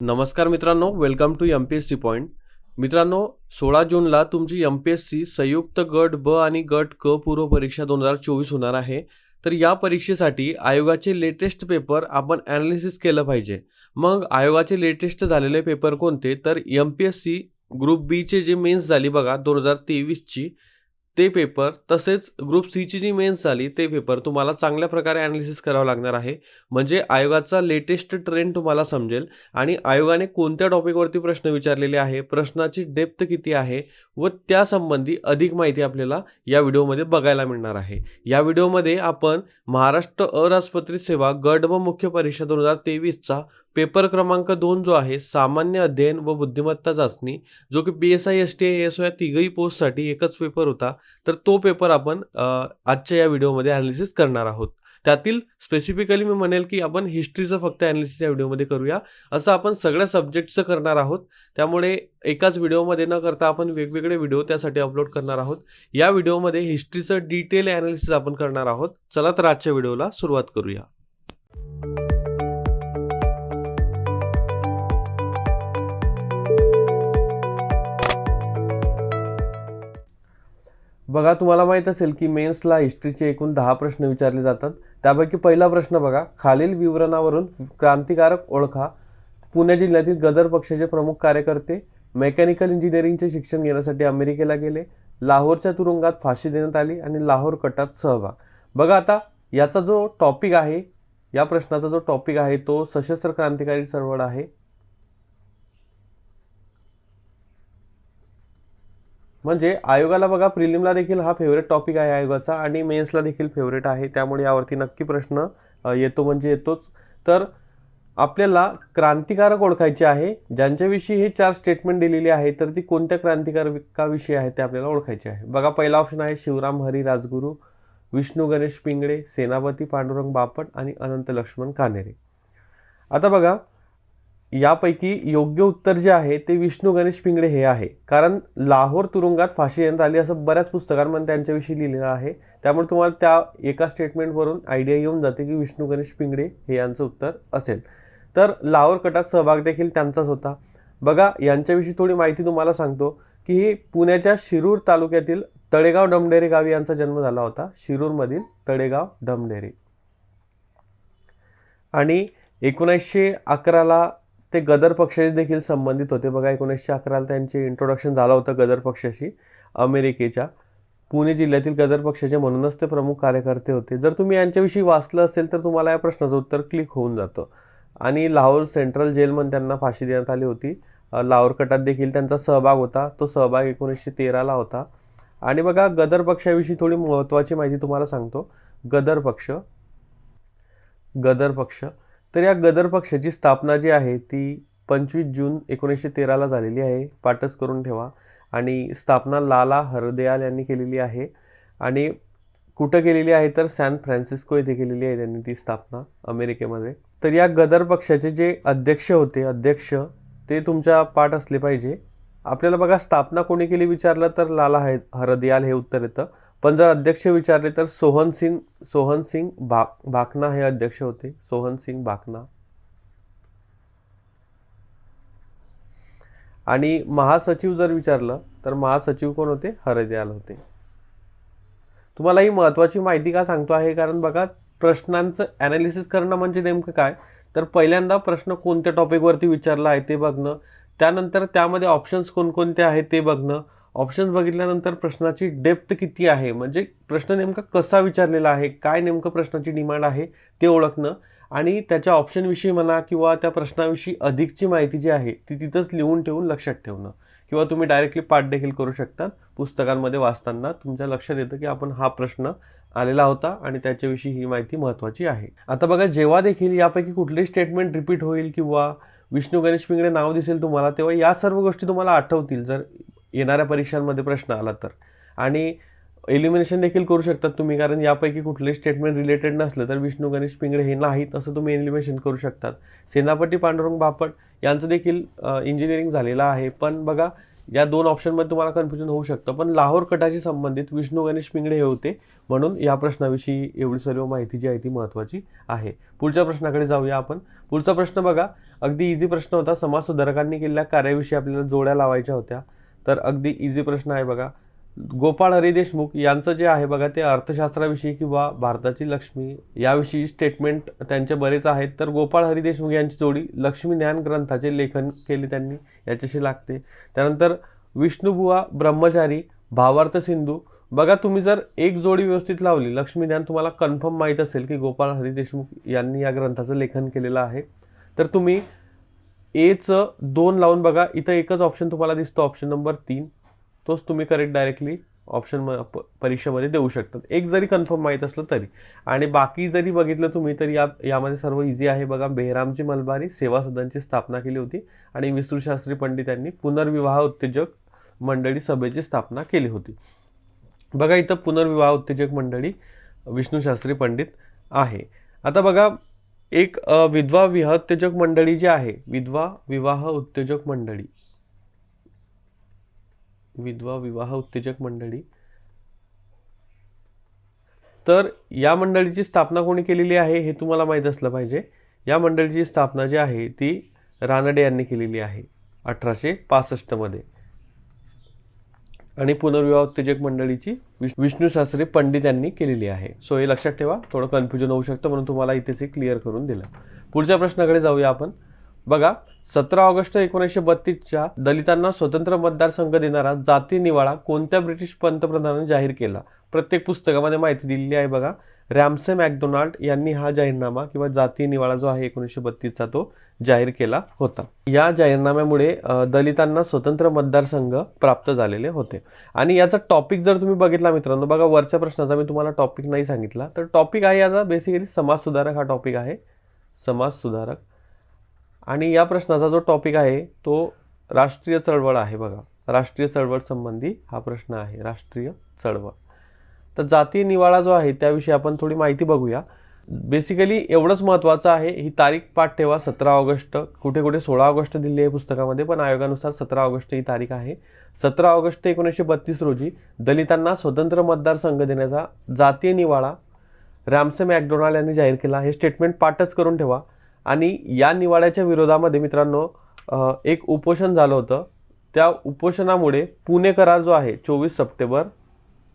नमस्कार मित्रांनो, welcome to MPSC point. मित्रांनो, 16 जूनला तुमची MPSC संयुक्त गट ब आणि गट क पूर्व परीक्षा 2024 होणार आहे. तर या परीक्षेसाठी आयोगाचे लेटेस्ट पेपर आपण ॲनालिसिस केलं पाहिजे. मग आयोगाचे लेटेस्ट झालेले पेपर कोणते? तर MPSC ग्रुप बीचे जे मेन्स झाली बघा 2023ची ते पेपर, तसेच ग्रुप सीची जी मेन्स झाली ते पेपर तुम्हाला चांगल्या प्रकारे ॲनालिसिस करावं लागणार आहे. म्हणजे आयोगाचा लेटेस्ट ट्रेंड तुम्हाला समजेल आणि आयोगाने कोणत्या टॉपिकवरती प्रश्न विचारलेले आहे, प्रश्नाची डेप्थ किती आहे व त्यासंबंधी अधिक माहिती आपल्याला या व्हिडिओमध्ये बघायला मिळणार आहे. या व्हिडिओमध्ये आपण महाराष्ट्र अराजपत्रित सेवा गट व मुख्य परीक्षा 2023चा पेपर क्रमांक 2 जो आहे सामान्य अध्ययन व बुद्धिमत्ता चाचणी, जो की PSI STI ASO या तिघही पोस्टसाठी एकच पेपर होता. तर तो पेपर आपण आजच्या या व्हिडिओमध्ये ॲनालिसिस करणार आहोत. त्यातील स्पेसिफिकली मी म्हणेल की आपण हिस्ट्रीचं फक्त ॲनालिसिस या व्हिडिओमध्ये करूया. असं आपण सगळ्या सब्जेक्टचं करणार आहोत. त्यामुळे एकाच व्हिडिओमध्ये न करता आपण वेगवेगळे व्हिडिओ त्यासाठी अपलोड करणार आहोत. या व्हिडिओमध्ये हिस्ट्रीचं डिटेल ॲनालिसिस आपण करणार आहोत. चला तर आजच्या व्हिडिओला सुरुवात करूया. बघा, तुम्हाला माहित असेल की मेन्सला हिस्ट्रीचे एकूण 10 प्रश्न विचारले जातात. त्यापैकी पहिला प्रश्न बघा, खालील विवरणावरून क्रांतिकारक ओळखा. पुणे जिल्ह्यातील गदर पक्षाचे प्रमुख कार्यकर्ते मेकॅनिकल इंजिनिअरिंगचे शिक्षण घेण्यासाठी अमेरिकेला गेले, लाहोरच्या तुरुंगात फाशी देण्यात आली आणि लाहोर कटात सहभाग. बघा, आता याचा जो टॉपिक आहे, या प्रश्नाचा जो टॉपिक आहे तो सशस्त्र क्रांतिकारी चळवळ आहे. म्हणजे आयोगाला बघा प्रिलिमला देखील हा फेवरेट टॉपिक आहे आयोगाचा आणि मेन्सला देखील फेवरेट आहे. त्यामुळे यावरती नक्की प्रश्न येतो म्हणजे येतोच. तर आपल्याला क्रांतिकारक ओळखायचे आहे, ज्यांच्याविषयी हे 4 स्टेटमेंट दिलेली आहे. तर ती कोणत्या क्रांतिकारकाविषयी आहे ते आपल्याला ओळखायचे आहे. बघा, पहिला ऑप्शन आहे शिवराम हरी राजगुरू, विष्णू गणेश पिंगळे, सेनापती पांडुरंग बापट आणि अनंत लक्ष्मण कान्हेरे. आता बघा, यापैकी योग्य उत्तर जे आहे ते विष्णू गणेश पिंगळे हे आहे. कारण लाहोर तुरुंगात फाशी देण्यात आली असं बऱ्याच पुस्तकांमध्ये त्यांच्याविषयी लिहिलेलं आहे. त्यामुळे तुम्हाला त्या एका स्टेटमेंटवरून आयडिया येऊन जाते की विष्णू गणेश पिंगळे हे यांचं उत्तर असेल. तर लाहोर कटात सहभाग देखील त्यांचाच होता. बघा, यांच्याविषयी थोडी माहिती तुम्हाला सांगतो की हे पुण्याच्या शिरूर तालुक्यातील तळेगाव डमढेरे गावी यांचा जन्म झाला होता. शिरूरमधील तळेगाव डमढेरे. आणि 1911ला ते गदर पक्षाशी देखील संबंधित होते. बघा, 1911ला त्यांचे इंट्रोडक्शन झालं होतं गदर पक्षाशी अमेरिकेच्या. पुणे जिल्ह्यातील गदर पक्षाचे म्हणूनच ते प्रमुख कार्यकर्ते होते. जर तुम्ही यांच्याविषयी वाचलं असेल तर तुम्हाला या प्रश्नाचं उत्तर क्लिक होऊन जातं. आणि लाहोर सेंट्रल जेलमध्ये त्यांना फाशी देण्यात आली होती. लाहोर कटात देखील त्यांचा सहभाग होता. तो सहभाग 1913ला होता. आणि बघा, गदर पक्षाविषयी थोडी महत्त्वाची माहिती तुम्हाला सांगतो. गदर पक्ष तर या गदर पक्षाची स्थापना जी आहे ती 25 जून 1913ला झालेली आहे. पाठच करून ठेवा. आणि स्थापना लाला हरदयाल यांनी केलेली आहे. आणि कुठं केलेली आहे तर सॅन फ्रान्सिस्को येथे केलेली आहे त्यांनी ती स्थापना अमेरिकेमध्ये. तर या गदर पक्षाचे जे अध्यक्ष ते तुमच्या पाठ असले पाहिजे. आपल्याला बघा, स्थापना कोणी केली विचारलं तर लाला हरदयाल हे उत्तर येतं. पण जर अध्यक्ष विचारले तर सोहन सिंग भाकना हे अध्यक्ष होते. सोहन सिंग भाकना. आणि महासचिव जर विचारलं तर महासचिव कोण होते? हरदयाल होते. तुम्हाला ही महत्त्वाची माहिती का सांगतो आहे, कारण बघा, प्रश्नांचं ॲनालिसिस करणं म्हणजे नेमकं काय, तर पहिल्यांदा प्रश्न कोणत्या टॉपिकवरती विचारला आहे ते बघणं, त्यानंतर त्यामध्ये ऑप्शन्स कोणकोणते आहेत ते बघणं, ऑप्शन्स बघितल्यानंतर प्रश्नाची डेप्थ किती आहे, म्हणजे प्रश्न नेमका कसा विचारलेला आहे, काय नेमकं प्रश्नाची डिमांड आहे ते ओळखणं, आणि त्याच्या ऑप्शनविषयी म्हणा किंवा त्या प्रश्नाविषयी अधिकची माहिती जी आहे ती तिथंच लिहून ठेवून लक्षात ठेवणं. किंवा तुम्ही डायरेक्टली पाठ देखील करू शकता. पुस्तकांमध्ये वाचताना तुमच्या लक्षात येतं की आपण हा प्रश्न आलेला होता आणि त्याच्याविषयी ही माहिती महत्त्वाची आहे. आता बघा, जेव्हा देखील यापैकी कुठलेही स्टेटमेंट रिपीट होईल किंवा विष्णू गणेश पिंगळे नाव दिसेल तुम्हाला, तेव्हा या सर्व गोष्टी तुम्हाला आठवतील जर येणाऱ्या परीक्षांमध्ये प्रश्न आला तर. आणि एलिमिनेशन देखील करू शकतात तुम्ही, कारण यापैकी कुठलेही स्टेटमेंट रिलेटेड नसलं तर विष्णू गणेश पिंगळे हे नाहीत असं तुम्ही एलिमिनेशन करू शकतात. सेनापती पांडुरंग बापट यांचं देखील इंजिनिअरिंग झालेलं आहे. पण बघा, या 2 ऑप्शनमध्ये तुम्हाला कन्फ्युजन होऊ शकतं. पण लाहोर कटाशी संबंधित विष्णू गणेश पिंगळे हे होते, म्हणून या प्रश्नाविषयी एवढी सर्व माहिती जी आहे ती महत्त्वाची आहे. पुढच्या प्रश्नाकडे जाऊया आपण. पुढचा प्रश्न बघा, अगदी इझी प्रश्न होता. समाजसुधारकांनी केलेल्या कार्याविषयी आपल्याला जोड्या लावायच्या होत्या. तर अगदी इझी प्रश्न आहे बघा. गोपाळ हरी देशमुख यांचं जे आहे बघा ते अर्थशास्त्राविषयी किंवा भारताची लक्ष्मी याविषयी स्टेटमेंट त्यांचे बरेच आहेत. तर गोपाळ हरी देशमुख यांची जोडी लक्ष्मी ज्ञान ग्रंथाचे लेखन केले त्यांनी, याच्याशी लागते. त्यानंतर विष्णुबुवा ब्रह्मचारी भावार्थ सिंधू. बघा तुम्ही जर एक जोडी व्यवस्थित लावली लक्ष्मी ज्ञान, तुम्हाला कन्फर्म माहीत असेल की गोपाळ हरी देशमुख यांनी या ग्रंथाचं लेखन केलेलं आहे. तर तुम्ही एचं 2 लावून बघा. इथं एकच ऑप्शन तुम्हाला दिसतो, ऑप्शन नंबर 3. तोच तुम्ही करेक्ट डायरेक्टली ऑप्शन परीक्षेमध्ये देऊ शकतात, एक जरी कन्फर्म माहीत असलं तरी. आणि बाकी जरी बघितलं तुम्ही तर यामध्ये सर्व इझी आहे बघा. बेहरामची मलबारी सेवा सदनची स्थापना केली होती आणि विष्णुशास्त्री पंडित यांनी पुनर्विवाह उत्तेजक मंडळी सभेची स्थापना केली होती. बघा इथं पुनर्विवाह उत्तेजक मंडळी विष्णुशास्त्री पंडित आहे. आता बघा एक विधवा विवाह उत्तेजक मंडळी जी आहे, विधवा विवाह उत्तेजक मंडळी, विधवा विवाह उत्तेजक मंडळी, तर या मंडळीची स्थापना कोणी केलेली आहे हे तुम्हाला माहीत असलं पाहिजे. या मंडळीची स्थापना जी आहे ती रानडे यांनी केलेली आहे 1865 मध्ये. आणि पुनर्विवाह उत्तेजक मंडळीची विष्णुशास्त्री पंडित यांनी केलेली आहे. सो हे लक्षात ठेवा, थोडं कन्फ्युजन होऊ शकतं म्हणून तुम्हाला इथेच क्लिअर करून दिलं. पुढच्या प्रश्नाकडे जाऊया आपण. बघा 17 ऑगस्ट 1932च्या दलितांना स्वतंत्र मतदारसंघ देणारा जाती निवाडा कोणत्या ब्रिटिश पंतप्रधानांनी जाहीर केला? प्रत्येक पुस्तकामध्ये माहिती दिलेली आहे बघा. रॅमसे मॅकडोनाल्ड यांनी हा जाहीरनामा किंवा जाती निवाडा जो आहे 1932चा तो जाहीर केला होता. या जाहीरनाम्यामुळे दलितांना स्वतंत्र मतदारसंघ प्राप्त झालेले होते. आणि याचा टॉपिक जर तुम्ही बघितला मित्रांनो, बघा वरच्या प्रश्नाचा मी तुम्हाला टॉपिक नाही सांगितला, तर टॉपिक आहे याचा बेसिकली समाज सुधारक हा टॉपिक आहे, समाज सुधारक. आणि या प्रश्नाचा जो टॉपिक आहे तो राष्ट्रीय चळवळ आहे बघा. राष्ट्रीय चळवळ संबंधी हा प्रश्न आहे, राष्ट्रीय चळवळ. तर जातीय निवाडा जो आहे त्याविषयी आपण थोडी माहिती बघूया. बेसिकली एवढंच महत्त्वाचं आहे, ही तारीख पाठ ठेवा 17 ऑगस्ट. कुठे कुठे 16 ऑगस्ट दिली आहे पुस्तकामध्ये, पण आयोगानुसार 17 ऑगस्ट ही तारीख आहे. 17 ऑगस्ट 1932 रोजी दलितांना स्वतंत्र मतदारसंघ देण्याचा जातीय निवाडा रॅमसे मॅकडोनाल्ड यांनी जाहीर केला. हे स्टेटमेंट पाठच करून ठेवा. आणि या निवाड्याच्या विरोधामध्ये मित्रांनो एक उपोषण झालं होतं. त्या उपोषणामुळे पुणे करार जो आहे 24 सप्टेंबर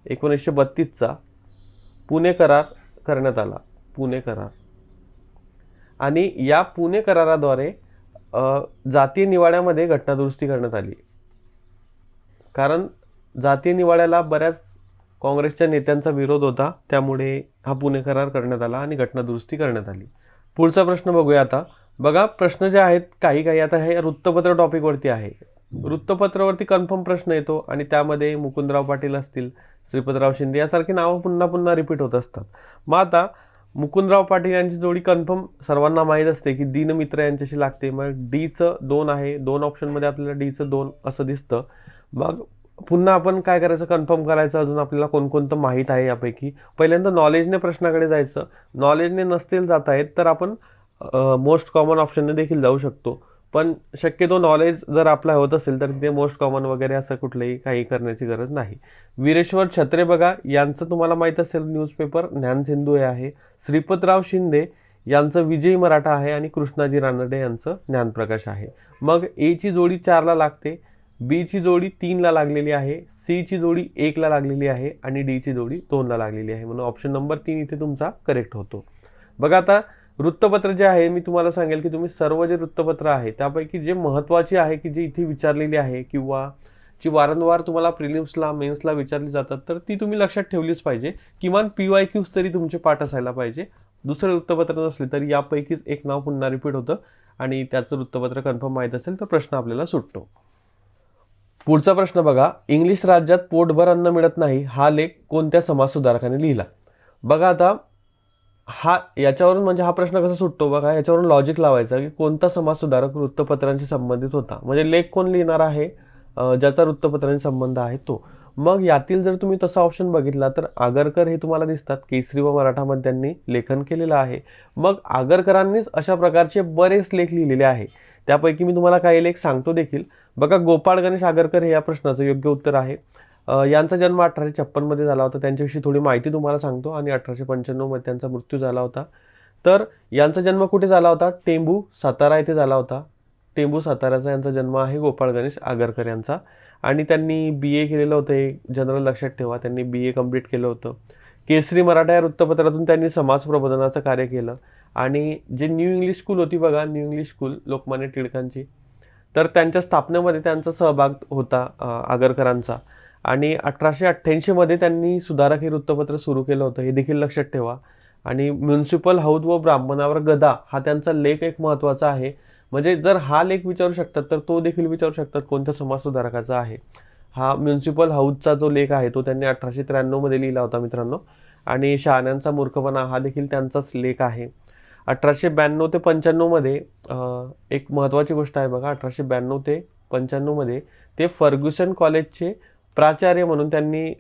1932चा पुणे करार करण्यात आला, पुणे करार. आणि या पुणे कराराद्वारे जातीय निवाड्यामध्ये घटनादुरुस्ती करण्यात आली. कारण जातीय निवाड्याला बऱ्याच काँग्रेसच्या नेत्यांचा विरोध होता, त्यामुळे हा पुणे करार करण्यात आला आणि घटनादुरुस्ती करण्यात आली. पुढचा प्रश्न बघूया आता. बघा प्रश्न जे आहेत काही आता हे वृत्तपत्र टॉपिकवरती आहे. वृत्तपत्रावरती कन्फर्म प्रश्न येतो आणि त्यामध्ये मुकुंदराव पाटील असतील, श्रीपतराव शिंदे यासारखी नावं पुन्हा पुन्हा रिपीट होत असतात. मग आता मुकुंदराव पाटील यांची जोडी कन्फर्म सर्वांना माहीत असते की दीनमित्र यांच्याशी लागते. मग डीचं 2 आहे, 2 ऑप्शनमध्ये आपल्याला डीचं 2 असं दिसतं. मग पुन्हा आपण काय करायचं, कन्फर्म करायचं अजून आपल्याला कोणकोणतं माहीत आहे यापैकी. पहिल्यांदा नॉलेजने प्रश्नाकडे जायचं. नॉलेजने नसतील जाता येत तर आपण मोस्ट कॉमन ऑप्शनने देखील जाऊ शकतो. पण शक्यतो नॉलेज जर आपला होत असेल तर ते मोस्ट कॉमन वगैरे असं कुठलंही काही करण्याची गरज नाही. वीरेश्वर छत्रे बघा यांचं तुम्हाला माहीत असेल न्यूजपेपर ज्ञानसिंधू हे आहे. श्रीपतराव शिंदे यांचं विजयी मराठा आहे आणि कृष्णाजी रानडे यांचं ज्ञानप्रकाश आहे. मग एची जोडी 4ला लागते, बीची जोडी 3ला लागलेली आहे, सीची जोडी 1ला लागलेली आहे आणि डीची जोडी 2ला लागलेली आहे. म्हणून ऑप्शन नंबर 3 इथे तुमचा करेक्ट होतो. बघा आता वृत्तपत्र जे आहे मी तुम्हाला सांगेल की तुम्ही सर्व जे वृत्तपत्र आहे त्यापैकी जे महत्त्वाची आहे की जी इथे विचारलेली आहे किंवा जी वारंवार तुम्हाला प्रिलिम्सला मेन्सला विचारली जातात तर ती तुम्ही लक्षात ठेवलीच पाहिजे. किमान PYQs तरी तुमचे पाठ असायला पाहिजे. दुसरं वृत्तपत्र नसले तरी यापैकीच एक नाव पुन्हा रिपीट होतं आणि त्याचं वृत्तपत्र कन्फर्म माहीत असेल तर प्रश्न आपल्याला सुटतो. पुढचा प्रश्न बघा. इंग्लिश राज्यात पोटभर अन्न मिळत नाही हा लेख कोणत्या समाजसुधारकाने लिहिला? बघा आता हा याच्यावरून म्हणजे हा प्रश्न कसा सुटतो बघा, याच्यावरून लॉजिक लावायचा की कोणता समाजसुधारक वृत्तपत्रांशी संबंधित होता. म्हणजे लेख कोण लिहिणार आहे ज्याचा वृत्तपत्रांशी संबंध आहे तो. मग यातील जर तुम्ही तसा ऑप्शन बघितला तर आगरकर हे तुम्हाला दिसतात. केसरी व मराठामध्ये त्यांनी लेखन केलेलं आहे. मग आगरकरांनीच अशा प्रकारचे बरेच लेख लिहिलेले आहे. त्यापैकी मी तुम्हाला काही लेख सांगतो देखील. बघा गोपाळ गणेश आगरकर हे या प्रश्नाचं योग्य उत्तर आहे. यांचा जन्म 1856 मध्ये झाला होता. त्यांच्याविषयी थोडी माहिती तुम्हाला सांगतो. आणि 1895 मध्ये त्यांचा मृत्यू झाला होता. तर यांचा जन्म कुठे झाला होता? टेंभू सातारा येथे झाला होता. टेंभू साताऱ्याचा यांचा जन्म आहे गोपाळ गणेश आगरकर यांचा. आणि त्यांनी BA केलेलं होतं, हे जनरल लक्षात ठेवा. त्यांनी BA कंप्लीट केलं होतं. केसरी मराठा या वृत्तपत्रातून त्यांनी समाज प्रबोधनाचं कार्य केलं. आणि जे न्यू इंग्लिश स्कूल होती बघा, न्यू इंग्लिश स्कूल लोकमान्य टिळकांची, तर त्यांच्या स्थापनेमध्ये त्यांचा सहभाग होता आगरकरांचा. आणि 1888 मध्ये त्यांनी सुधारक हे वृत्तपत्र सुरू केलं होतं, हे देखील लक्षात ठेवा. आणि म्युन्सिपल हौद व ब्राह्मणावर गदा हा त्यांचा लेख एक महत्त्वाचा आहे. म्हणजे जर हा लेख विचारू शकतात तर तो देखील विचारू शकतात कोणत्या समाजसुधारकाचा आहे. हा म्युन्सिपल हौदचा जो लेख आहे तो त्यांनी 1893 मध्ये लिहिला होता मित्रांनो. आणि शहाण्यांचा मूर्खपणा हा देखील त्यांचाच लेख आहे. 1892 ते 95 मध्ये एक महत्त्वाची गोष्ट आहे बघा, 1892 ते 95 मध्ये ते फर्ग्युसन कॉलेजचे प्राचार्य म्हणून त्यांनी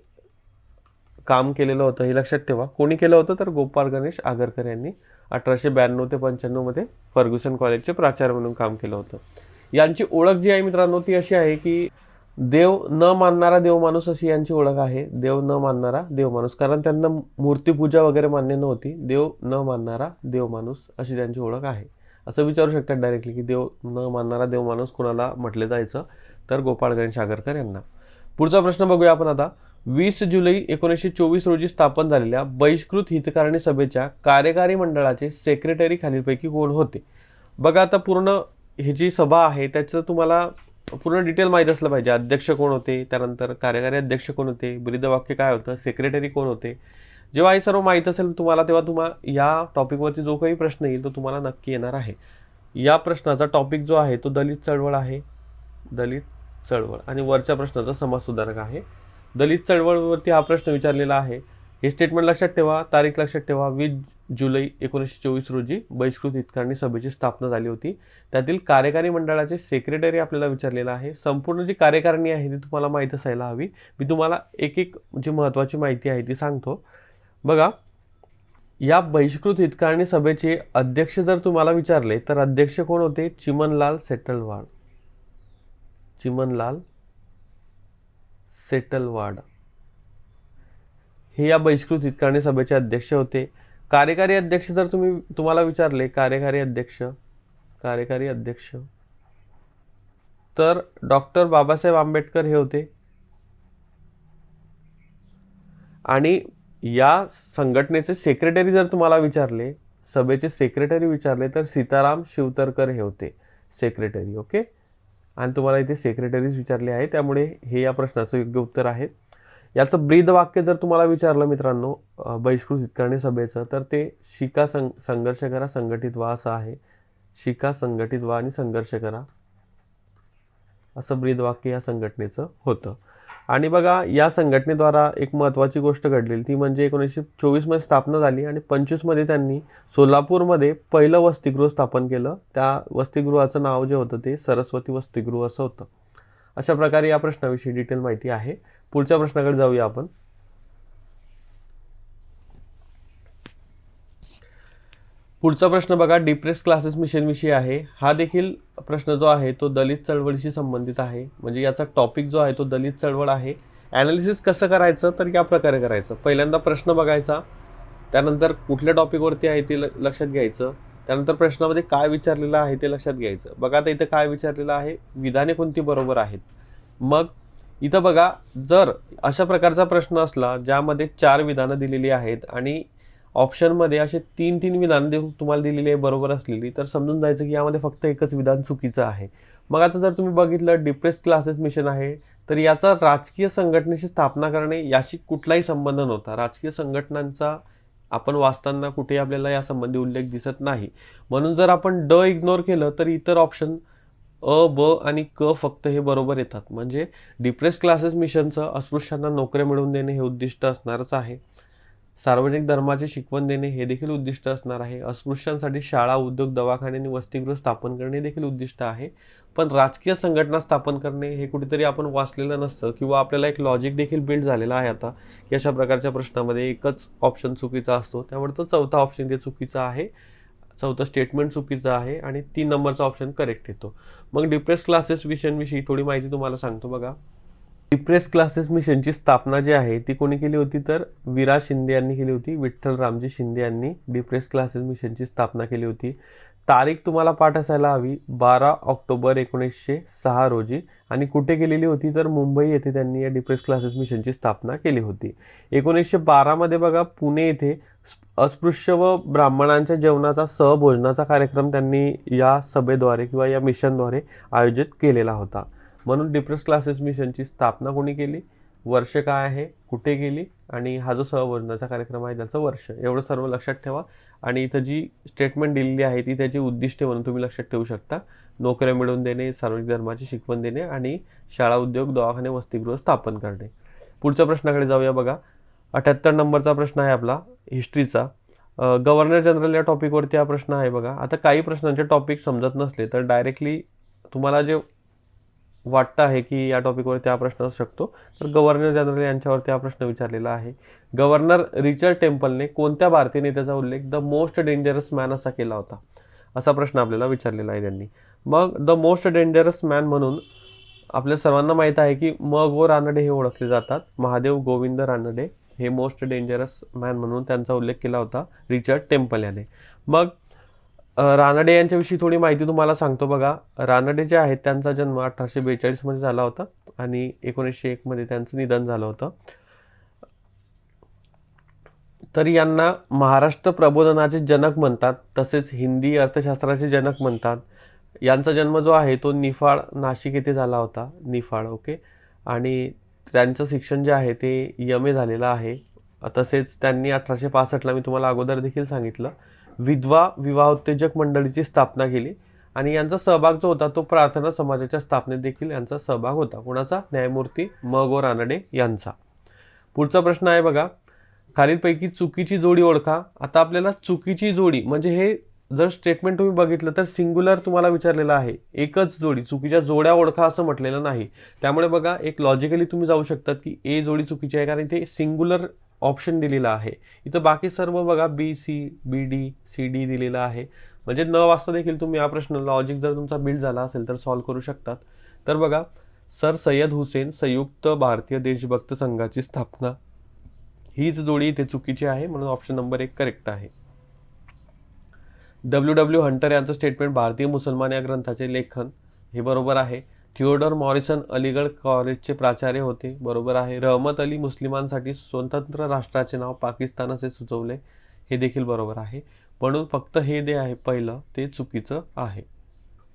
काम केलेलं होतं, हे लक्षात ठेवा. कोणी केलं होतं? तर गोपाळ गणेश आगरकर यांनी 1892 ते 95 मध्ये फर्ग्युसन कॉलेजचे प्राचार्य म्हणून काम केलं होतं. यांची ओळख जी आहे मित्रांनो ती अशी आहे की देव न मानणारा देवमाणूस अशी यांची ओळख आहे. देव न मानणारा देवमाणूस, कारण त्यांना मूर्तीपूजा वगैरे मान्य नव्हती. देव न मानणारा देवमाणूस अशी त्यांची ओळख आहे. असं विचारू शकतात डायरेक्टली की देव न मानणारा देवमाणूस कोणाला म्हटले जायचं? तर गोपाळ गणेश आगरकर यांना. पुढचा प्रश्न बघूया आपण आता. 20 जुलै 1924 रोजी स्थापन झालेल्या बहिष्कृत हितकारणी सभेच्या कार्यकारी मंडळाचे सेक्रेटरी खालीलपैकी कोण होते? बघा, आता पूर्ण ही जी सभा आहे त्याचं तुम्हाला पूर्ण डिटेल माहीत असलं पाहिजे. अध्यक्ष कोण होते, त्यानंतर कार्यकारी अध्यक्ष कोण होते, ब्रीदवाक्य काय होतं, सेक्रेटरी कोण होते. जेव्हा हे सर्व माहीत असेल तुम्हाला तेव्हा तुम्हाला या टॉपिकवरती जो काही प्रश्न येईल तो तुम्हाला नक्की येणार आहे. या प्रश्नाचा टॉपिक जो आहे तो दलित चळवळ आहे, दलित चळवळ. आणि वरच्या प्रश्नाचा समाजसुधारक आहे. दलित चळवळवरती हा प्रश्न विचारलेला आहे. हे स्टेटमेंट लक्षात ठेवा, तारीख लक्षात ठेवा. 20 जुलै 1924 रोजी बहिष्कृत हितकारणी सभेची स्थापना झाली होती. त्यातील कार्यकारी मंडळाचे सेक्रेटरी आपल्याला विचारलेला आहे. संपूर्ण जी कार्यकारिणी आहे ती तुम्हाला माहीत असायला हवी. मी तुम्हाला एक एक जी महत्त्वाची माहिती आहे ती सांगतो. बघा, या बहिष्कृत हितकारणी सभेचे अध्यक्ष जर तुम्हाला विचारले तर अध्यक्ष कोण होते? चिमनलाल सेटलवाड. चिमनलाल सेटलवाड हे या बहिष्कृत हितकारणी सभेचे अध्यक्ष होते. कार्यकारी अध्यक्ष जर तुम्हाला विचारले, कार्यकारी अध्यक्ष तर डॉक्टर बाबासाहेब आंबेडकर हे होते. आणि या संघटनेचे सेक्रेटरी जर तुम्हाला विचारले, सभेचे सेक्रेटरी विचारले तर सीताराम शिवतरकर हे होते सेक्रेटरी. ओके, आणि तुम्हाला इथे सेक्रेटरीज विचारले आहे, त्यामुळे हे या प्रश्नाचं योग्य उत्तर आहे. याचं ब्रीदवाक्य जर तुम्हाला विचारलं मित्रांनो बहिष्कृत हितकारणी सभेचं, तर ते शिका संघर्ष करा संघटित व्हा असं आहे. शिका, संघटित व्हा आणि संघर्ष करा असं ब्रीदवाक्य या संघटनेचं होतं. आणि बघा, या संघटनेद्वारा एक महत्त्वाची गोष्ट घडलेली ती म्हणजे 1924 मध्ये स्थापना झाली आणि 25 मध्ये त्यांनी सोलापूरमध्ये पहिलं वसतिगृह स्थापन केलं. त्या वसतिगृहाचं नाव जे होतं ते सरस्वती वसतिगृह असं होतं. अशा प्रकारे या प्रश्नाविषयी डिटेल माहिती आहे. पुढच्या प्रश्नाकडे जाऊया आपण. पुढचा प्रश्न बघा, डिप्रेस क्लासेस मिशन विषयी आहे. हा देखील प्रश्न जो आहे तो दलित चळवळीशी संबंधित आहे. म्हणजे याचा टॉपिक जो आहे तो दलित चळवळ आहे. ॲनालिसिस कसं करायचं तर या प्रकारे करायचं. पहिल्यांदा प्रश्न बघायचा, त्यानंतर कुठल्या टॉपिकवरती आहे ते लक्षात घ्यायचं, त्यानंतर प्रश्नामध्ये काय विचारलेलं आहे ते लक्षात घ्यायचं. बघा, आता इथं काय विचारलेलं आहे, विधाने कोणती बरोबर आहेत. मग इथं बघा, जर अशा प्रकारचा प्रश्न असला ज्यामध्ये 4 विधानं दिलेली आहेत आणि ऑप्शनमध्ये असे 3 विधानं तुम्हाला दिलेली आहे बरोबर असलेली, तर समजून जायचं की यामध्ये फक्त एकच विधान चुकीचं आहे. मग आता जर तुम्ही बघितलं डिप्रेस क्लासेस मिशन आहे, तर याचा राजकीय संघटनेची स्थापना करणे याशी कुठलाही संबंध नव्हता. राजकीय संघटनांचा आपण वाचताना कुठेही आपल्याला यासंबंधी उल्लेख दिसत नाही. म्हणून जर आपण ड इग्नोर केलं तर इतर ऑप्शन अ, ब आणि क फक्त हे बरोबर येतात. म्हणजे डिप्रेस क्लासेस मिशनचं अस्पृश्यांना नोकऱ्या मिळवून देणे हे उद्दिष्ट असणारच आहे. सार्वजनिक धर्माचे शिकवण देणे हे देखील उद्दिष्ट असणार आहे. अस्पृश्यांसाठी शाळा, उद्योग, दवाखाने आणि वसतिगृह स्थापन करणे देखील उद्दिष्ट आहे. पण राजकीय संघटना स्थापन करणे हे कुठेतरी आपण वाचलेलं नसतं किंवा आपल्याला एक लॉजिक देखील बिल्ड झालेला आहे आता की अशा प्रकारच्या प्रश्नामध्ये एकच ऑप्शन चुकीचा असतो. त्यामुळे तो चौथा ऑप्शन ते चुकीचा आहे, चौथं स्टेटमेंट चुकीचं आहे आणि 3 नंबरचा ऑप्शन करेक्ट येतो. मग डिप्रेस क्लासेस मिशन विषयी थोडी माहिती तुम्हाला सांगतो. बघा, डिप्रेस क्लासेस मिशनची स्थापना जी आहे ती कोणी केली होती, तर विरा शिंदे यांनी केली होती. विठ्ठल रामजी शिंदे यांनी डिप्रेस क्लासेस मिशनची स्थापना केली होती. तारीख तुम्हाला पाठ असायला हवी, 12 ऑक्टोबर 1906 रोजी. आणि कुठे केलेली होती, तर मुंबई येथे त्यांनी या डिप्रेस क्लासेस मिशनची स्थापना केली होती. 1912 मध्ये बघा पुणे येथे अस्पृश्य व ब्राह्मणांच्या जेवणाचा सहभोजनाचा कार्यक्रम त्यांनी या सभेद्वारे किंवा या मिशनद्वारे आयोजित केलेला होता. म्हणून डिप्रेस क्लासेस मिशनची स्थापना कोणी केली, वर्ष काय आहे, कुठे केली, आणि हा जो सहभोजनाचा कार्यक्रम आहे त्याचं वर्ष, एवढं सर्व लक्षात ठेवा. आणि इथं जी स्टेटमेंट दिलेली आहे ती त्याची उद्दिष्टे म्हणून तुम्ही लक्षात ठेवू शकता. नोकऱ्या मिळवून देणे, सार्वजनिक धर्माची शिकवण देणे आणि शाळा, उद्योग, दवाखाने, वसतिगृह स्थापन करणे. पुढच्या प्रश्नाकडे जाऊया बघा. 78 नंबरचा प्रश्न आहे आपला हिस्ट्रीचा. गव्हर्नर जनरल या टॉपिकवरती हा प्रश्न आहे बघा. आता काही प्रश्नांचे टॉपिक समजत नसले तर डायरेक्टली तुम्हाला जे वाटतं आहे की या टॉपिकवरती हा प्रश्न असू शकतो, तर गव्हर्नर जनरल यांच्यावरती हा प्रश्न विचारलेला आहे. गव्हर्नर रिचर्ड टेम्पलने कोणत्या भारतीय नेत्याचा उल्लेख द मोस्ट डेंजरस मॅन असा केला होता, असा प्रश्न आपल्याला विचारलेला आहे त्यांनी. मग द मोस्ट डेंजरस मॅन म्हणून आपल्या सर्वांना माहीत आहे की म गो रानडे हे ओळखले जातात. महादेव गोविंद रानडे हे मोस्ट डेंजरस मॅन म्हणून त्यांचा उल्लेख केला होता रिचर्ड टेम्पल याने. मग रानडे यांच्याविषयी थोडी माहिती तुम्हाला सांगतो बघा. रानडे जे आहेत त्यांचा जन्म 1842 मध्ये झाला होता आणि 1901 मध्ये त्यांचं निधन झालं होतं. तर यांना महाराष्ट्र प्रबोधनाचे जनक म्हणतात, तसेच हिंदी अर्थशास्त्राचे जनक म्हणतात. यांचा जन्म जो आहे तो निफाड, नाशिक येथे झाला होता. निफाड, ओके. आणि त्यांचं शिक्षण जे आहे ते MA झालेलं आहे. तसेच त्यांनी 1865ला मी तुम्हाला अगोदर देखील सांगितलं विधवा विवाहोत्तेजक मंडळीची स्थापना केली. आणि यांचा सहभाग जो होता तो प्रार्थना समाजाच्या स्थापनेत देखील यांचा सहभाग होता. कोणाचा? न्यायमूर्ती म गो रानडे यांचा. पुढचा प्रश्न आहे बघा. खालीलपैकी चुकीची जोडी ओळखा. आता आपल्याला चुकीची जोडी म्हणजे हे जर स्टेटमेंट तुम्ही बघितलं तर सिंग्युलर तुम्हाला विचारलेलं आहे. एकच जोडी, चुकीच्या जोड्या ओळखा असं म्हटलेलं नाही. त्यामुळे बघा एक लॉजिकली तुम्ही जाऊ शकतात की ए जोडी चुकीची आहे कारण ते सिंग्युलर ऑप्शन दिलेला आहे. इथं बाकी सर्व बघा BC BD CD दिलेलं आहे. म्हणजे न वाचता देखील तुम्ही हा प्रश्न लॉजिक जर तुमचा बिल्ड झाला असेल तर सॉल्व्ह करू शकतात. तर बघा, सर सय्यद हुसेन संयुक्त भारतीय देशभक्त संघाची स्थापना, हीच जोडी इथे चुकीची आहे म्हणून ऑप्शन नंबर 1 करेक्ट आहे. W हंटर यांचं स्टेटमेंट भारतीय मुसलमान या ग्रंथाचे लेखन, हे बरोबर आहे. थिओडोर मॉरिसन अलीगड कॉलेजचे प्राचार्य होते, बरोबर आहे. रहमत अली मुस्लिमांसाठी स्वतंत्र राष्ट्राचे नाव पाकिस्तान असे सुचवले, हे देखील बरोबर आहे. म्हणून फक्त हे जे आहे पहिलं ते चुकीचं आहे.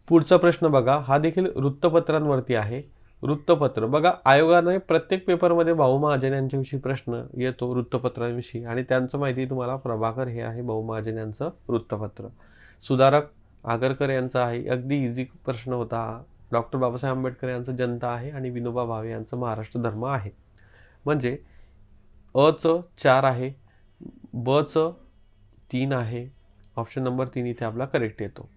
पुढचा प्रश्न बघा, हा देखील वृत्तपत्रांवरती आहे. वृत्तपत्र बघा, आयोगाने प्रत्येक पेपरमध्ये भाऊ महाजन यांच्याविषयी प्रश्न येतो वृत्तपत्रांविषयी, आणि त्यांचं माहिती तुम्हाला प्रभाकर हे आहे भाऊ महाजन यांचं वृत्तपत्र. सुधारक आगरकर यांचा आहे, अगदी इझी प्रश्न होता हा. डॉक्टर बाबासाहेब आंबेडकर यांचं जनता आहे आणि विनोबा भावे यांचं महाराष्ट्र धर्म आहे. म्हणजे च 4 आहे, च 3 आहे. ऑप्शन नंबर 3 इथे आपला करेक्ट येतो.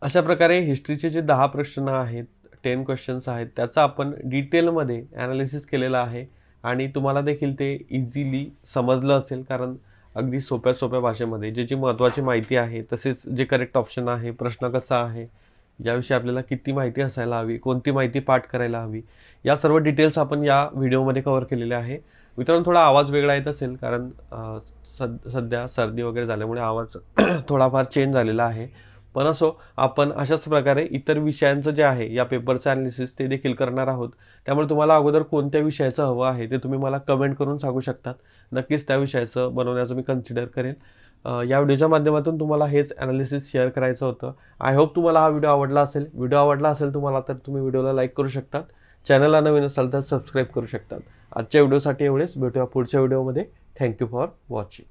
अशा प्रकारे हिस्ट्रीचे जे 10 प्रश्न आहेत, 10 क्वेश्चन्स आहेत, त्याचा आपण डिटेलमध्ये ॲनालिसिस केलेला आहे आणि तुम्हाला देखील ते इझिली समजलं असेल, कारण अगदी सोप्या भाषेमध्ये जी महत्त्वाची माहिती आहे, तसेच जे करेक्ट ऑप्शन आहे, प्रश्न कसा आहे, याविषयी आपल्याला किती माहिती असायला हवी, कोणती माहिती पाठ करायला हवी, या सर्व डिटेल्स आपण या व्हिडिओमध्ये कव्हर केलेले आहे. मित्रांनो, थोडा आवाज वेगळा येत असेल कारण सध्या सर्दी वगैरे झाल्यामुळे आवाज थोडाफार चेंज झालेला आहे. पण असो, आपण अशाच प्रकारे इतर विषयांचं जे आहे या पेपरचं ॲनालिसिस ते देखील करणार आहोत. त्यामुळे तुम्हाला अगोदर कोणत्या विषयाचं हवं आहे ते तुम्ही मला कमेंट करून सांगू शकतात. नक्कीच त्या विषयाचं बनवण्याचं मी कन्सिडर करेन. या व्हिडिओच्या माध्यमातून तुम्हाला हेच ॲनालिसिस शेअर करायचं होतं. आय होप तुम्हाला हा व्हिडिओ आवडला असेल. व्हिडिओ आवडला असेल तुम्हाला तर तुम्ही व्हिडिओला लाईक करू शकतात. चॅनलला नवीन असाल तर सबस्क्राईब करू शकतात. आजच्या व्हिडिओसाठी एवढेच. भेटूया पुढच्या व्हिडिओमध्ये. Thank you for watching.